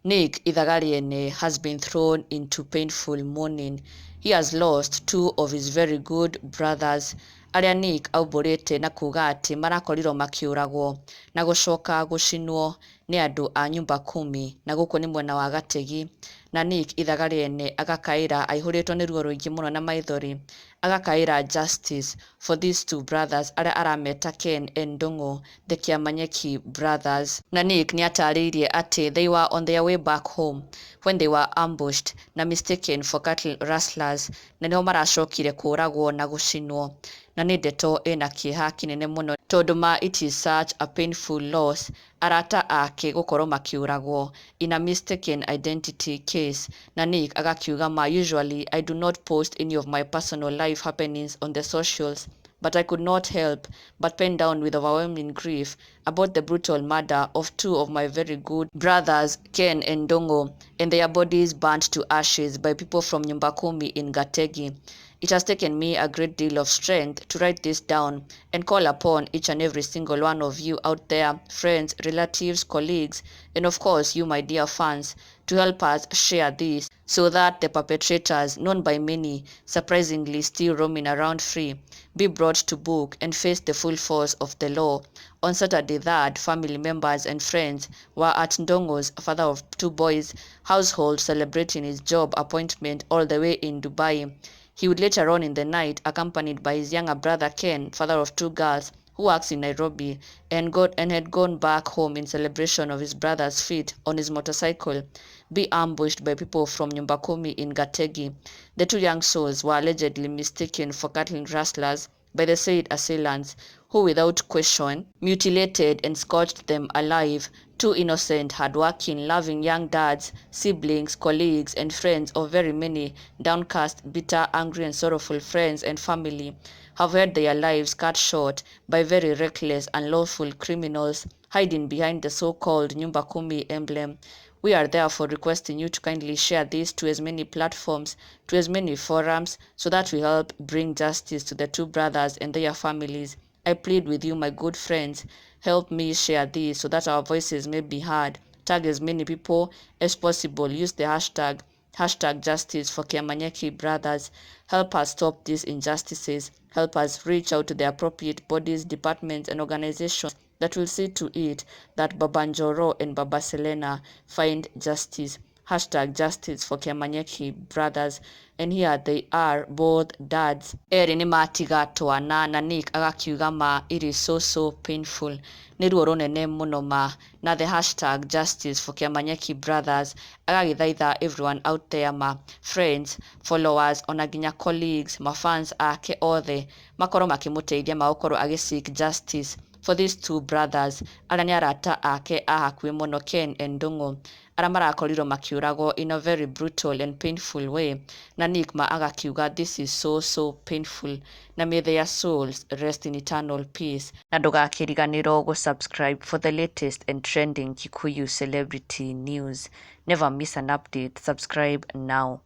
Nick Ithaga Riene has been thrown into painful mourning. He has lost two of his very good brothers, arĩa Nick aubũrĩte na kuuga atĩ marakorirwo makĩũragwo na gũcoka gũcinwo nĩ andũ a nyumba kumi, na gũkũ nĩ mwena wa Gategi, na Nick Ithaga Riene agakaĩra aihũrĩtwo nĩ ruo rũingĩ mũno na maithori, agakaĩra justice for these two brothers arĩa arameta Ken and Ndung'u, the Kĩamanyeki brothers. Na Nick nĩatarĩirie atĩ they were on their way back home when they were ambushed na mistaken for cattle rustlers, na nĩho maracokire kũragwo na gũcinwo. Na nĩ Ndeto ĩna kĩeha kĩnene mũno tondũ it is such a painful loss arata ake gũkorwo makĩũragwo in a mistaken identity case. Na Nick agakiuga usually I do not post any of my personal life happenings on the socials, but I could not help but pen down with overwhelming grief about the brutal murder of two of my very good brothers, Ken and Ndung'u, and their bodies burnt to ashes by people from Nyumba Kumi in Gategi. It has taken me a great deal of strength to write this down and call upon each and every single one of you out there, friends, relatives, colleagues, and of course you, my dear fans, to help us share this so that the perpetrators, known by many, surprisingly still roaming around free, be brought to book and face the full force of the law. On Saturday 3rd, family members and friends were at Ndung'u's, father of two boys, household celebrating his job appointment all the way in Dubai. He would later on in the night, accompanied by his younger brother Ken, father of two girls, who works in Nairobi, and had gone back home in celebration of his brother's feat on his motorcycle, be ambushed by people from Nyumba Kumi in Gategi. The two young souls were allegedly mistaken for cattle rustlers by the said assailants, who without question mutilated and scorched them alive. Two innocent, hardworking, loving young dads, siblings, colleagues, and friends of very many downcast, bitter, angry, and sorrowful friends and family have had their lives cut short by very reckless, unlawful criminals hiding behind the so-called Nyumba Kumi emblem. We are therefore requesting you to kindly share this to as many platforms, to as many forums, so that we help bring justice to the two brothers and their families. I plead with you, my good friends, help me share this so that our voices may be heard. Tag as many people as possible. Use the hashtag justice for Kîamanyeki brothers. Help us stop these injustices. Help us reach out to the appropriate bodies, departments, and organizations that will see to it that Baba Njoro and Baba Selena find justice. Hashtag justice for Kîamanyeki brothers. And here they are, both dads. Erĩ nĩ matiga twana, na Nick agakiuga it is so painful. Nĩ ruo rũnene mũno na the hashtag justice for Kîamanyeki brothers agagĩthaitha everyone out there, friends, followers, ona nginya colleagues, fans ake othe makorwo makĩmũteithia magũkorwo agĩseek justice for these two brothers arĩa nĩ arata ake a hakuhĩ mũno, Ken and Ndung'u, arĩa marakorirwo makĩũragwo in a very brutal and painful way. Na Nick agakiuga this is so painful, na may their souls rest in eternal peace. Na ndũgakĩriganĩrwo subscribe for the latest and trending Kikuyu celebrity news. Never miss an update. Subscribe now.